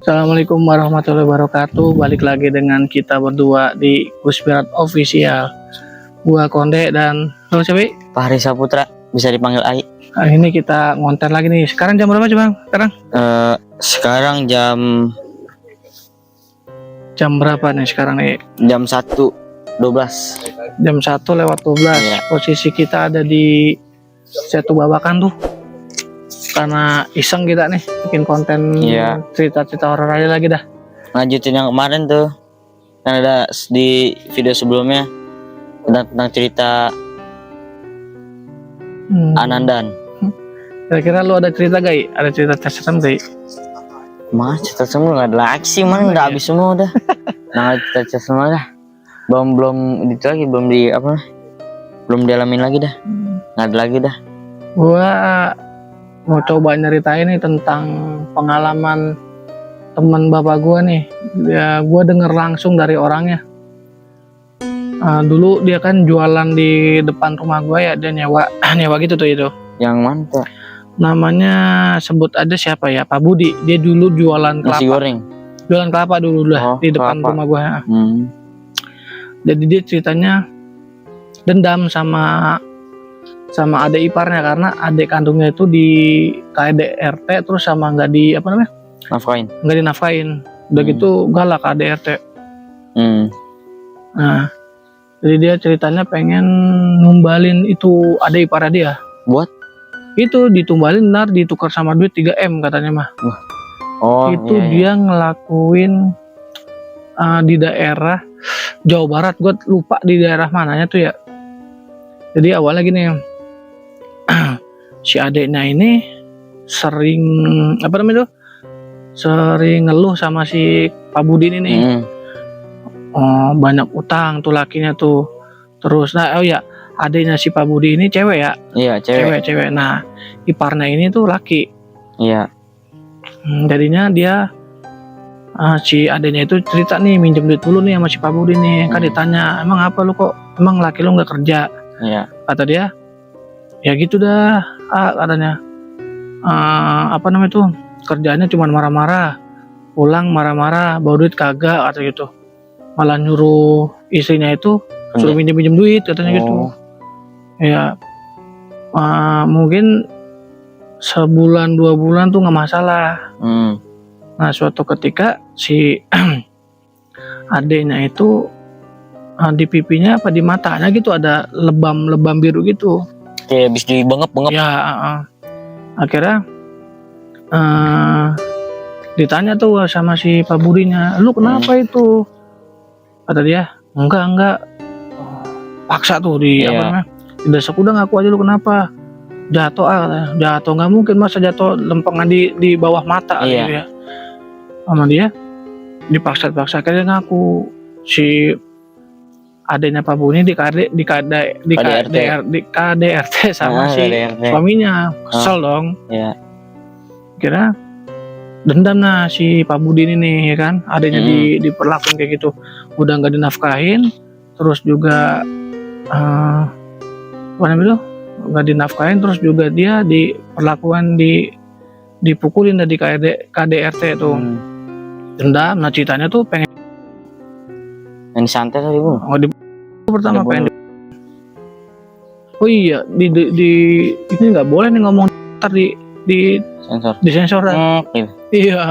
Assalamualaikum warahmatullahi wabarakatuh. Balik lagi dengan kita berdua di Kuspirat Official. Gua Konde dan lo siapa? Fahri Saputra, bisa dipanggil Ai. Nah, ini kita ngonten lagi nih. Sekarang jam berapa coba? Sekarang Jam berapa nih sekarang nih? jam 1.12. Jam 1:12. Iya. Posisi kita ada di Setu Babakan tuh. Karena iseng kita nih bikin konten Iya. cerita-cerita horor aja lagi dah. Lanjutin yang kemarin tuh, kan ada di video sebelumnya tentang cerita Anandan. Kira-kira lu ada cerita gak? Ada cerita cerita gak? Mas, cerita semua nggak ada lagi sih, man, udah habis semua udah. Nah, cerita semua dah. Belum itu lagi, belum dialamin lagi dah. Nggak ada lagi dah. Gua mau coba nyeritain nih tentang pengalaman teman bapak gua nih. Ya, gua denger langsung dari orangnya. Dulu dia kan jualan di depan rumah gua ya, dia nyewa gitu tuh itu. Yang mantap. Namanya sebut aja siapa ya, Pak Budi. Dia dulu jualan Nasi kelapa. goreng. Jualan kelapa dulu lah di depan kelapa. rumah gua. Hmm. Jadi dia ceritanya dendam sama adik iparnya karena adik kandungnya itu di KDRT terus sama nggak nggak dinafkain. Udah gitu galak KDRT. Nah, jadi dia ceritanya pengen numbalin itu adik iparnya dia. Buat? Itu ditumbalin, ntar ditukar sama duit 3M katanya mah. Itu iya. dia ngelakuin di daerah Jawa Barat, gue lupa di daerah mananya tuh ya. Jadi awalnya gini, si adeknya ini sering sering ngeluh sama si Pak Budi ini nih. Banyak utang tuh lakinya tuh. Terus adeknya si Pak Budi ini cewek ya. Iya, Cewek. Nah, iparnya ini tuh laki. Iya. Jadinya dia si adeknya itu cerita nih minjem duit dulu nih sama si Pak Budi nih. Kan ditanya, emang apa lu kok, emang laki lu nggak kerja? Iya. Kata dia, ya gitu dah, katanya. Kerjaannya cuma marah-marah, pulang marah-marah, bawa duit kagak, kata gitu. Malah nyuruh istrinya itu suruh minjem duit, katanya gitu. Ya, mungkin sebulan 2 bulan tuh nggak masalah. Nah, suatu ketika si adeknya itu di pipinya apa di matanya gitu ada lebam biru gitu. Kayak habis dibengep-bengep. Ya, akhirnya ditanya tuh sama si Pak Budinya, lu kenapa itu? Kata dia, enggak. Paksa tuh desek, udah ngaku aja lu kenapa? Jatuh nggak mungkin, masa jatuh lempengan di bawah mata. Iya. Gitu ya. Sama dia dipaksa akhirnya ngaku. Si adanya Pak Budi di KDRT sama si suaminya. Kesel dong. Iya. Kira dendam si Pak Budi ini nih, ya kan, adanya diperlakuin kayak gitu, udah nggak dinafkahin, terus juga nggak dinafkahin, terus juga dia diperlakuan dipukulin dari KDRT tuh. Dendam. Nah, ceritanya tuh pengen santai tadi bu. Pertama pengen ini nggak boleh nih ngomong, ntar di sensor dah. Iya.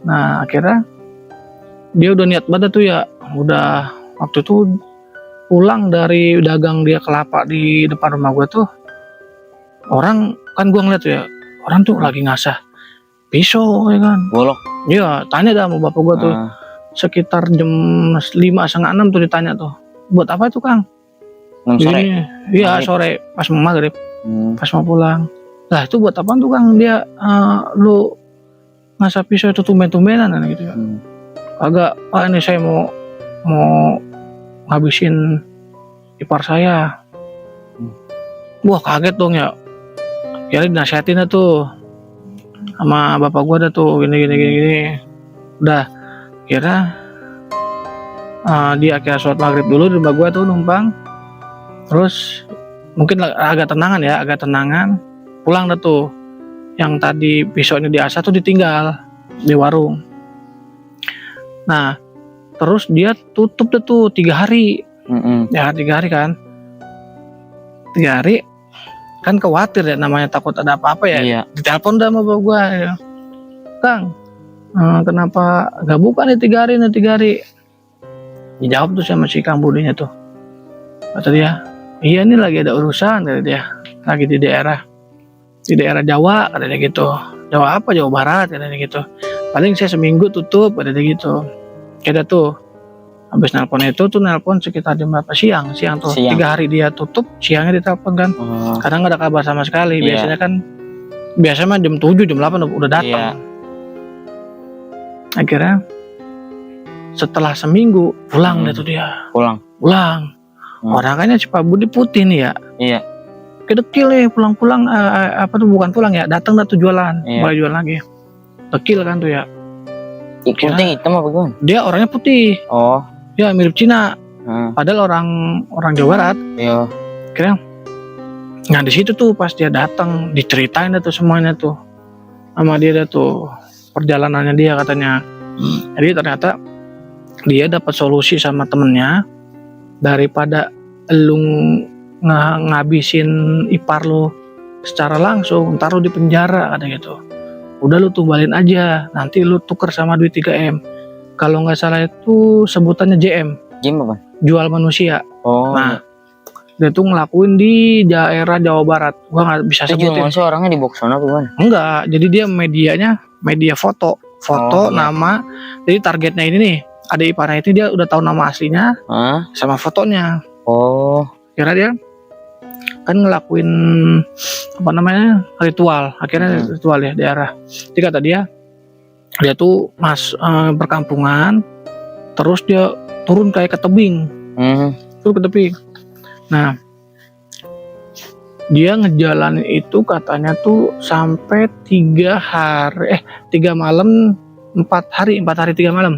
Nah, akhirnya dia udah niat banget tuh ya, udah waktu itu pulang dari dagang dia kelapa di depan rumah gue tuh, orang kan gue ngeliat tuh ya, orang tuh lagi ngasah pisau, ya kan. Bolok. Iya, tanya dah sama bapak gue tuh. Sekitar jam 5:30 tuh ditanya tuh, buat apa itu Kang? 6 sore. Iya, sore pas mau maghrib. Pas mau pulang. Lah itu buat apa tuh Kang? Dia lu ngasah pisau itu tumben-tumbenan kan gitu ya. Agak, Pak, ini saya mau ngabisin ipar saya. Wah, kaget dong ya. Kira dinasihatin tuh sama bapak gua dah tuh gini. Udah, kira dia akhirnya sholat maghrib dulu di rumah gua tuh numpang. Terus mungkin agak tenangan, pulang dah tuh. Yang tadi pisaunya diasah tuh ditinggal di warung. Nah, terus dia tutup deh tuh 3 hari. Mm-mm. Ya 3 hari kan. 3 hari kan khawatir ya, namanya takut ada apa-apa ya. Iya. Ditelepon dah sama bapak gua ya. Kang, kenapa gak buka nih 3 hari nih 3 hari? Dijawab tuh sama si Kang Budinya tuh. Kata dia, iya nih lagi ada urusan, kata dia. Lagi di daerah Jawa, katanya gitu. Jawa apa? Jawa Barat, katanya gitu. Paling saya seminggu tutup, katanya gitu. Kita tuh habis nelpon itu tuh nelpon sekitar jam berapa, siang tuh. Siang. 3 hari dia tutup, siangnya ditelepon kan. Kadang nggak ada kabar sama sekali. Iya. Biasanya mah jam 7 jam 8 udah datang. Iya. Akhirnya setelah seminggu pulang deh tuh dia. Pulang. Orangnya si Pak Budi putih nih ya. Iya. Kedekil ya pulang-pulang, bukan pulang ya, datang dah tuh jualan. Iya. Mulai jualan lagi. Dekil kan tuh ya. Putih hitam apa gimana? Dia orangnya putih. Oh. Ya mirip Cina. Hmm. Padahal orang Jawa Barat. Iya. Kira. Nah di situ tuh pas dia datang diceritain dah tuh semuanya tuh sama dia dah tuh perjalanannya dia katanya. Jadi ternyata dia dapat solusi sama temennya, daripada lu ngabisin ipar lu secara langsung, ntar lu di penjara kata gitu. Udah lu tumbalin aja, nanti lu tuker sama duit 3M. Kalau nggak salah itu sebutannya JM. JM apa? Jual manusia. Oh. Nah, dia tuh ngelakuin di daerah Jawa Barat. Gua nggak bisa Jual sebutin. manusia orangnya di box sana apa gimana? Enggak, jadi dia media foto, Oh, iya. nama. Jadi targetnya ini nih, ada iparnya itu dia udah tahu nama aslinya Hah? sama fotonya. Oh. Kira dia kan ngelakuin ritual. Akhirnya ritual ya daerah. Jadi kata dia tuh perkampungan, terus dia turun kayak ke tebing. Turun ke tebing. Nah, dia ngejalanin itu katanya tuh sampai 3 malam 4 hari 3 malam.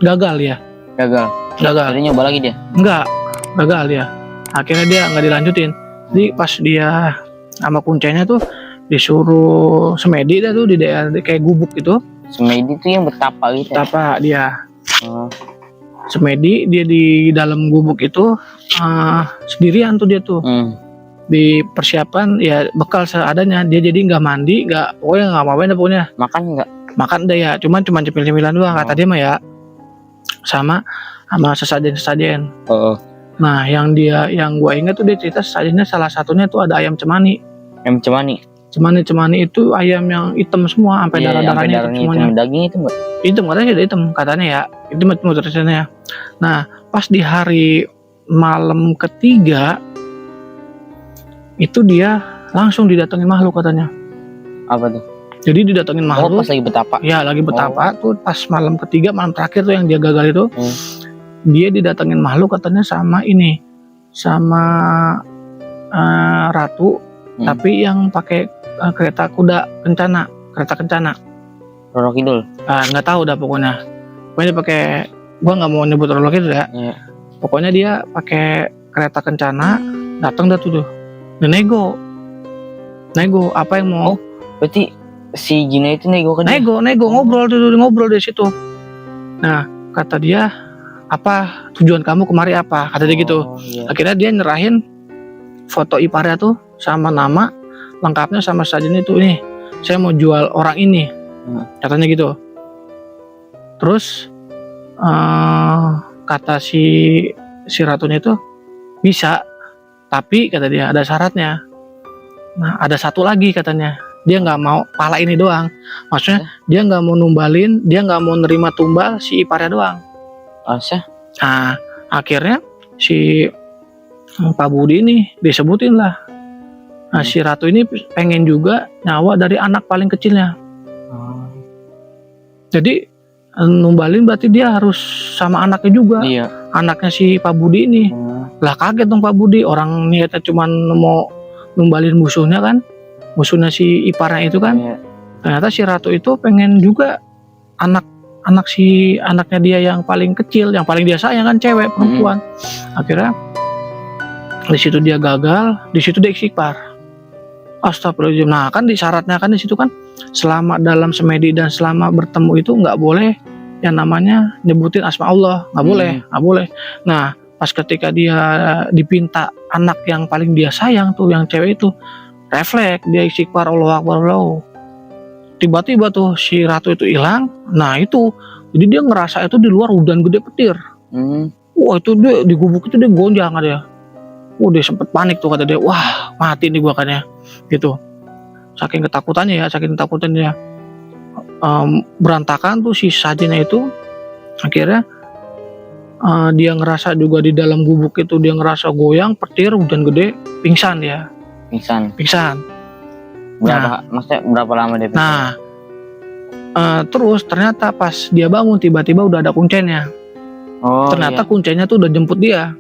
Gagal ya. Gagal. Jadi nyoba lagi dia? Enggak, gagal ya. Akhirnya dia nggak dilanjutin. Jadi pas dia sama kuncenya tuh disuruh semedi dah tuh di daerah kayak gubuk gitu. Semedi tuh yang betapa gitu. Betapa dia. Semedi dia di dalam gubuk itu sendirian tuh dia tuh. Di persiapan ya bekal seadanya, dia jadi nggak mandi, pokoknya nggak ngapain pokoknya. Makan deh ya, cuma cemil-cemilan doang kata dia mah ya, sama sesajen. Nah yang gua ingat tuh dia cerita sesajennya salah satunya tuh ada ayam cemani. Cemani itu ayam yang hitam semua sampai darah-darahnya semuanya. Daging itu enggak? Hitam katanya, katanya ya, itu menurut ceritanya. Nah pas di hari malam ketiga itu dia langsung didatengin makhluk katanya. Apa tuh? Jadi didatengin makhluk. Pas lagi betapa. Ya lagi betapa tuh pas malam ketiga, malam terakhir tuh yang dia gagal itu. Dia didatengin makhluk katanya sama ratu, tapi yang pakai kereta kencana. Roro Kidul. Nggak tahu dah pokoknya dia pakai, gua nggak mau nyebut Roro Kidul ya. Pokoknya dia pakai kereta kencana, datang dah tuh. Dan nego apa yang mau. Berarti si Gina itu nego kan? Nego ngobrol di situ. Nah kata dia, apa tujuan kamu kemari apa, kata dia gitu. Iya. Akhirnya dia nyerahin foto iparnya tuh sama nama lengkapnya sama sajen itu, ini saya mau jual orang ini, katanya gitu. Terus kata si ratunya itu bisa, tapi kata dia ada syaratnya. Nah ada satu lagi katanya, dia nggak mau pala ini doang, maksudnya dia nggak mau numbalin, dia nggak mau nerima tumbal si iparnya doang. Nah akhirnya si Pak Budi ini disebutin lah. Nah si ratu ini pengen juga nyawa dari anak paling kecilnya. Jadi numbalin berarti dia harus sama anaknya juga. Iya. Anaknya si Pak Budi ini. Lah kaget dong Pak Budi, orang niatnya cuma mau numbalin musuhnya kan, musuhnya si iparnya itu kan. Ternyata si ratu itu pengen juga anaknya dia yang paling kecil, yang paling dia sayang kan, cewek perempuan. Akhirnya di situ dia gagal, di situ dia istighfar. Astagfirullahaladzim. Nah kan di syaratnya kan di situ kan selama dalam semedi dan selama bertemu itu nggak boleh yang namanya nyebutin asma Allah, nggak boleh, nggak boleh. Nah, pas ketika dia dipinta anak yang paling dia sayang tuh, yang cewek itu, refleks dia istighfar Allah Akbar Allah. Tiba-tiba tuh si ratu itu hilang. Nah itu, jadi dia ngerasa itu di luar hujan gede petir. Wah itu dia di gubuk itu dia gonjang dia. Dia sempet panik tuh kata dia, wah mati nih gua katanya, gitu. Saking ketakutannya, berantakan tuh si sajinya itu. Akhirnya dia ngerasa juga di dalam gubuk itu dia ngerasa goyang, petir, hujan gede, pingsan dia. Pingsan. Maksudnya berapa lama dia pingsan? Nah, terus ternyata pas dia bangun tiba-tiba udah ada kuncinya. Ternyata kuncinya tuh udah jemput dia.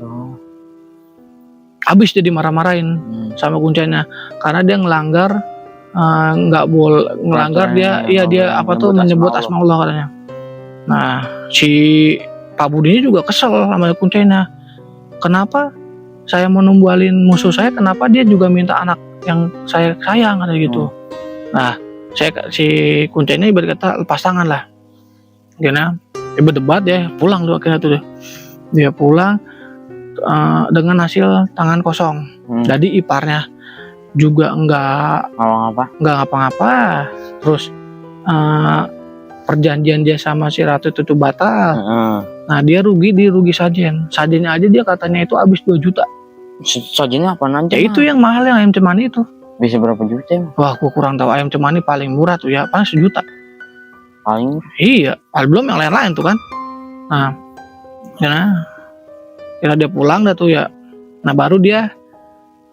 Habis dia dimarah-marahin sama kuncinya karena dia ngelanggar, nggak boleh ngelanggar dia menyebut asma Allah katanya. Nah si Pak Budi ini juga kesel sama kuncinya. Kenapa saya mau numbalin musuh saya? Kenapa dia juga minta anak yang saya sayang katanya gitu. Nah si kuncinya ibarat kata lepas tangan lah. Karena dia berdebat ya pulang tuh akhirnya tuh dia pulang dengan hasil tangan kosong. Jadi iparnya juga nggak ngapa-ngapa. Terus perjanjian dia sama si ratu itu tuh batal. Nah dia rugi sajen. Sajennya aja dia katanya itu habis 2 juta. Sajennya apa nanti? Ya itu yang mahal yang ayam cemani itu. Bisa berapa juta emang? Wah gua kurang tahu, ayam cemani paling murah tuh ya paling 1 juta. Paling? Iya, belum yang lain-lain tuh kan. Nah, kira dia pulang dah tuh ya. Nah baru dia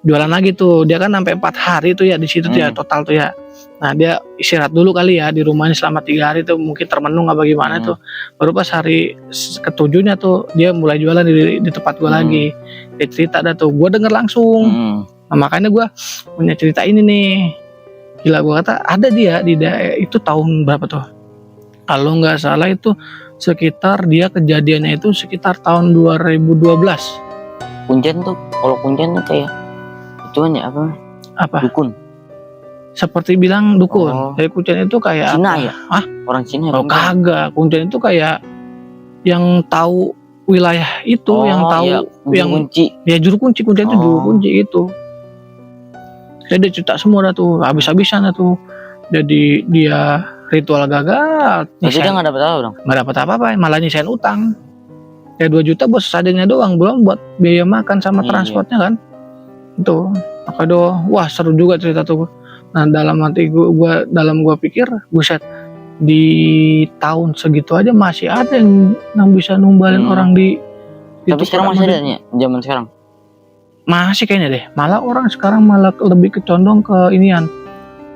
jualan lagi tuh. Dia kan sampai 4 hari tuh ya di situ tuh ya total tuh ya. Nah dia istirahat dulu kali ya di rumahnya selama 3 hari tuh mungkin termenung apa gimana tuh. Baru pas hari ke-7-nya tuh dia mulai jualan di tempat gua lagi. Dia cerita dah tuh, gua denger langsung. Nah, makanya gua punya cerita ini nih. Gila gua kata ada dia di itu tahun berapa tuh? Kalau nggak salah itu sekitar dia kejadiannya itu sekitar tahun 2012. Kuncen tuh, kalau kuncen tuh kayak itu kan ya apa? Dukun. Seperti bilang dukun. Jadi kuncen itu kayak Cina apa? Ya? Orang Cina. Oh kagak. Kuncen itu kayak yang tahu wilayah itu, yang tahu iya, yang kunci. Ya juru kunci, kuncen itu juru kunci itu. Jadi cerita semua dah tuh, habis-habisan dah tuh. Jadi dia ritual gagal. Jadi dia nggak dapat apa dong? Nggak dapat apa-apa, malah nyisain utang. Ya 2 juta buat sajennya doang, belum buat biaya makan sama transportnya kan. Itu. Aduh, wah seru juga cerita tuh. Nah dalam hati gua pikir, buset, di tahun segitu aja masih ada yang bisa numbalin orang di. Tapi sekarang masih ada nih, zaman sekarang. Masih kayaknya deh. Malah orang sekarang malah lebih kecondong ke inian,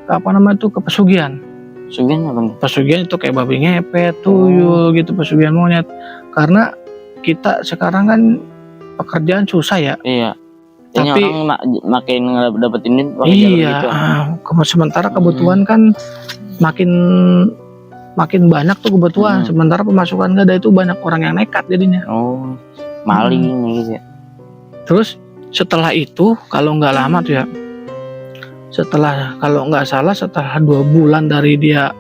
ke pesugihan. Pesugihan apa nih? Pesugihan itu kayak babi ngepet, tuyul gitu, pesugihan monyet. Karena kita sekarang kan pekerjaan susah ya. Iya. Tapi orang makin dapetin ini iya, gitu. Sementara kebutuhan kan makin banyak tuh kebutuhan. Sementara pemasukan gak ada, itu banyak orang yang nekat jadinya. Maling gitu ya. Terus setelah itu kalau nggak lama tuh ya, kalau nggak salah setelah 2 bulan dari dia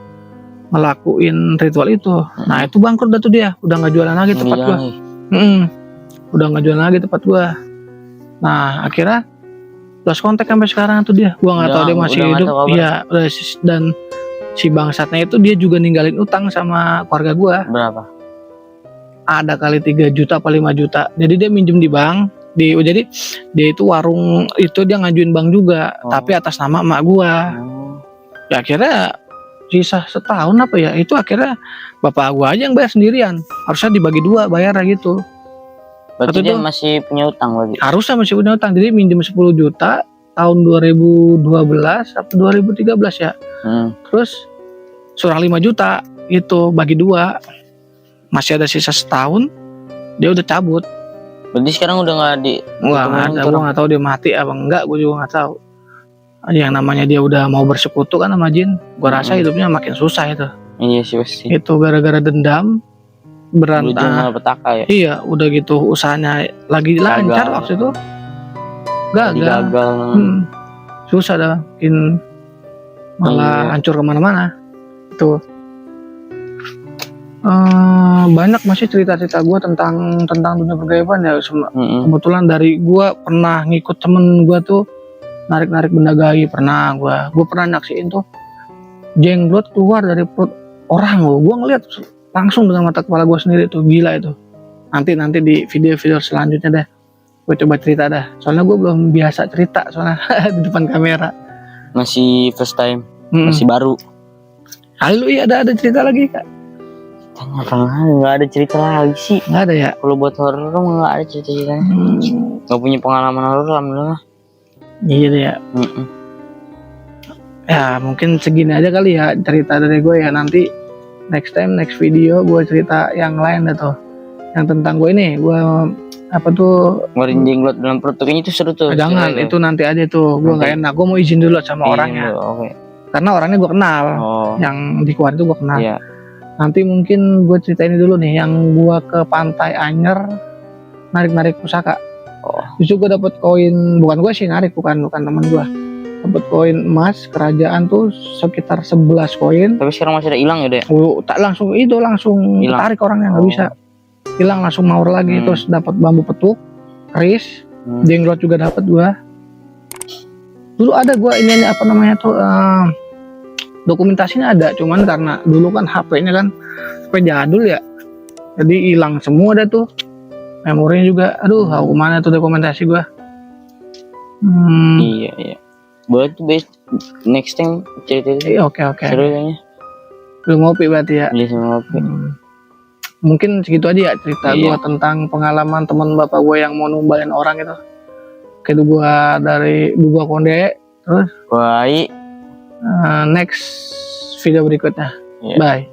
ngelakuin ritual itu, nah itu bangkrut dah tuh dia, udah nggak jualan lagi tempat gua. Udah nggak jualan lagi tempat gua. Nah akhirnya lost kontak sampai sekarang tuh dia, gua nggak tahu dia masih hidup. Iya, dan si bangsatnya itu dia juga ninggalin utang sama keluarga gua. Berapa? Ada kali 3 juta apa 5 juta. Jadi dia minjem di bank. Jadi dia itu warung itu dia ngajuin bank juga, tapi atas nama emak gua. Ya akhirnya sisa setahun apa ya, itu akhirnya bapak gua aja yang bayar sendirian. Harusnya dibagi 2 bayar gitu. Berarti dia masih punya utang lagi. Harusnya masih punya utang. Jadi minjem 10 juta tahun 2012 atau 2013 ya. Terus surah 5 juta itu bagi 2. Masih ada sisa setahun, dia udah cabut. Berarti sekarang udah nggak di. Wah nggak ada, gue nggak tahu dia mati apa enggak, gue juga nggak tahu. Yang namanya dia udah mau bersekutu kan sama jin, gue rasa hidupnya makin susah itu. Iya sih pasti. Itu gara-gara dendam berantakan. Ya? Iya, udah gitu usahanya lagi lancar waktu itu gagal. Susah dah, malah hancur kemana-mana. Itu. Banyak masih cerita-cerita gue tentang dunia pergaiban ya. Kebetulan dari gue pernah ngikut temen gue tuh narik benda gaib, pernah gue pernah nyaksiin tuh jenglot keluar dari perut orang loh. Gue ngeliat langsung dengan mata kepala gue sendiri tuh, gila itu. Nanti di video-video selanjutnya deh gue coba cerita dah, soalnya gue belum biasa cerita soalnya di depan kamera, Masih first time, masih baru. Kali lu ada cerita lagi kak? Nggak ada cerita lagi sih. Nggak ada ya? Kalau buat horor nggak ada cerita-ceritanya. Nggak punya pengalaman horor alhamdulillah. Iya deh ya. Ya mungkin segini aja kali ya cerita dari gue ya. Nanti next video gue cerita yang lain deh tuh, yang tentang gue ini, gue apa tuh ngeluarin jenglot dalam perut tuh, kayaknya itu seru tuh. Jangan, itu nanti aja tuh, gue nggak enak. Gue mau izin dulu sama orangnya. Okay. Karena orangnya gue kenal, yang di keluar itu gue kenal. Iya. Nanti mungkin gue ceritain dulu nih, yang gue ke Pantai Anyer narik pusaka. Justru gue dapet koin, bukan gue sih narik, bukan teman gue. Dapet koin emas kerajaan tuh sekitar 11 koin. Tapi sekarang masih ada hilang ya deh. Tak langsung tarik orangnya, nggak bisa. Hilang langsung maur lagi. Terus dapat bambu petuk, keris, jenglot juga dapat gua. Dulu ada gua ini apa namanya tuh, dokumentasinya ada, cuman karena dulu kan HP-nya kan HP jadul ya, jadi hilang semua dah tuh, memorinya juga. Aduh, kemana tuh dokumentasi gua? Iya. Buat next time cerita. Oke. Seru kayaknya. Belum ngopi berarti ya? Iya, sama ngopi. Mungkin segitu aja ya cerita gue tentang pengalaman teman bapak gue yang mau numbalin orang itu. Kayak gue dari Duga Konde. Terus Baik. next video berikutnya. Bye.